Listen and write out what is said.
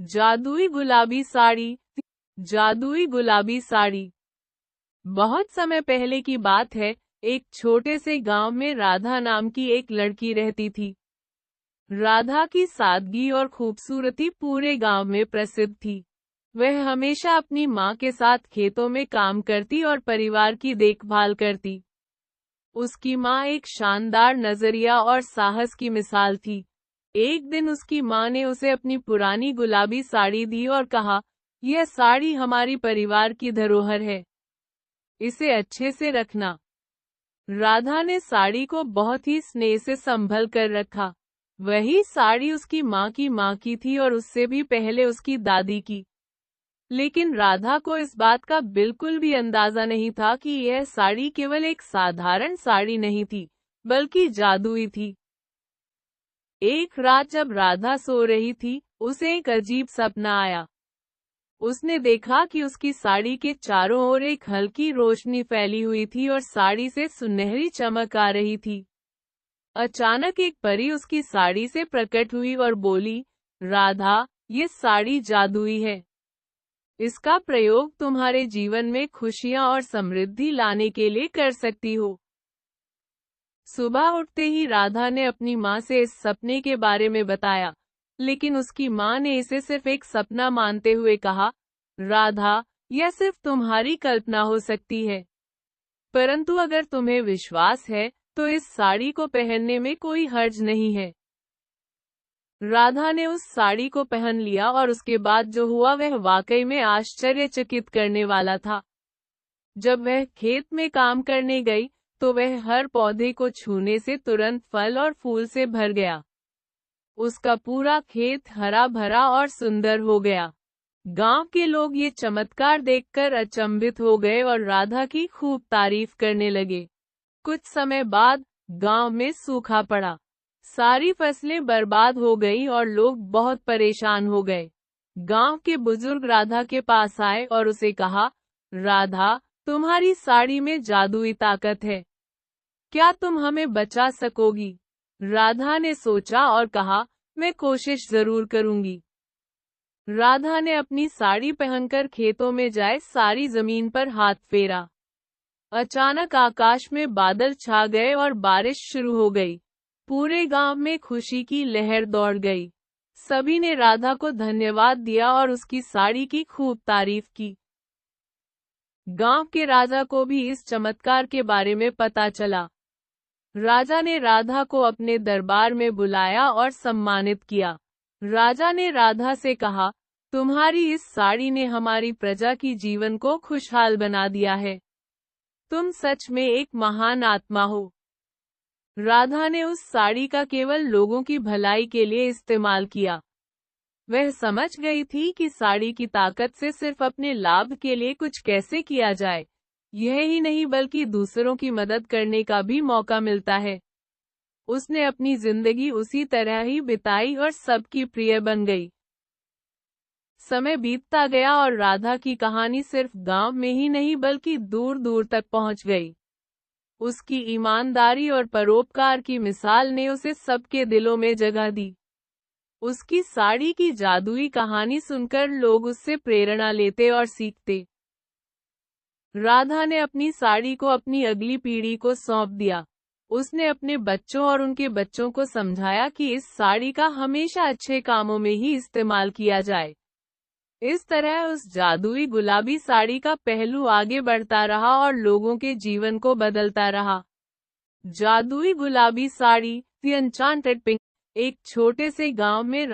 जादुई गुलाबी साड़ी। जादुई गुलाबी साड़ी। बहुत समय पहले की बात है। एक छोटे से गांव में राधा नाम की एक लड़की रहती थी। राधा की सादगी और खूबसूरती पूरे गांव में प्रसिद्ध थी। वह हमेशा अपनी माँ के साथ खेतों में काम करती और परिवार की देखभाल करती। उसकी माँ एक शानदार नजरिया और साहस की मिसाल थी। एक दिन उसकी माँ ने उसे अपनी पुरानी गुलाबी साड़ी दी और कहा, यह साड़ी हमारी परिवार की धरोहर है, इसे अच्छे से रखना। राधा ने साड़ी को बहुत ही स्नेह से संभल कर रखा। वही साड़ी उसकी माँ की थी और उससे भी पहले उसकी दादी की। लेकिन राधा को इस बात का बिल्कुल भी अंदाजा नहीं था कि यह साड़ी केवल एक साधारण साड़ी नहीं थी, बल्कि जादुई थी। एक रात जब राधा सो रही थी, उसे एक अजीब सपना आया। उसने देखा कि उसकी साड़ी के चारों ओर एक हल्की रोशनी फैली हुई थी और साड़ी से सुनहरी चमक आ रही थी। अचानक एक परी उसकी साड़ी से प्रकट हुई और बोली, राधा, ये साड़ी जादुई है। इसका प्रयोग तुम्हारे जीवन में खुशियां और समृद्धि लाने के लिए कर सकती हो। सुबह उठते ही राधा ने अपनी माँ से इस सपने के बारे में बताया, लेकिन उसकी माँ ने इसे सिर्फ एक सपना मानते हुए कहा, राधा, यह सिर्फ तुम्हारी कल्पना हो सकती है। परंतु अगर तुम्हें विश्वास है, तो इस साड़ी को पहनने में कोई हर्ज नहीं है। राधा ने उस साड़ी को पहन लिया और उसके बाद जो हुआ वह वाकई में आश्चर्यचकित करने वाला था। जब वह खेत में काम करने गई, तो वह हर पौधे को छूने से तुरंत फल और फूल से भर गया। उसका पूरा खेत हरा भरा और सुंदर हो गया। गांव के लोग ये चमत्कार देखकर अचंभित हो गए और राधा की खूब तारीफ करने लगे। कुछ समय बाद गांव में सूखा पड़ा। सारी फसलें बर्बाद हो गई और लोग बहुत परेशान हो गए। गांव के बुजुर्ग राधा के पास आए और उसे कहा, राधा, तुम्हारी साड़ी में जादुई ताकत है, क्या तुम हमें बचा सकोगी? राधा ने सोचा और कहा, मैं कोशिश जरूर करूंगी। राधा ने अपनी साड़ी पहनकर खेतों में जाए सारी जमीन पर हाथ फेरा। अचानक आकाश में बादल छा गए और बारिश शुरू हो गई। पूरे गांव में खुशी की लहर दौड़ गई। सभी ने राधा को धन्यवाद दिया और उसकी साड़ी की खूब तारीफ की। गांव के राजा को भी इस चमत्कार के बारे में पता चला। राजा ने राधा को अपने दरबार में बुलाया और सम्मानित किया। राजा ने राधा से कहा, तुम्हारी इस साड़ी ने हमारी प्रजा की जीवन को खुशहाल बना दिया है। तुम सच में एक महान आत्मा हो। राधा ने उस साड़ी का केवल लोगों की भलाई के लिए इस्तेमाल किया। वह समझ गई थी कि साड़ी की ताकत से सिर्फ अपने लाभ के लिए कुछ कैसे किया जाए, यह ही नहीं बल्कि दूसरों की मदद करने का भी मौका मिलता है। उसने अपनी जिंदगी उसी तरह ही बिताई और सबकी प्रिय बन गई। समय बीतता गया और राधा की कहानी सिर्फ गांव में ही नहीं बल्कि दूर दूर तक पहुंच गई। उसकी ईमानदारी और परोपकार की मिसाल ने उसे सबके दिलों में जगह दी। उसकी साड़ी की जादुई कहानी सुनकर लोग उससे प्रेरणा लेते और सीखते। राधा ने अपनी साड़ी को अपनी अगली पीढ़ी को सौंप दिया। उसने अपने बच्चों और उनके बच्चों को समझाया कि इस साड़ी का हमेशा अच्छे कामों में ही इस्तेमाल किया जाए। इस तरह उस जादुई गुलाबी साड़ी का पहलू आगे बढ़ता रहा और लोगों के जीवन को बदलता रहा। जादुई गुलाबी साड़ी, द एन्चांटेड पिंक। एक छोटे से गांव में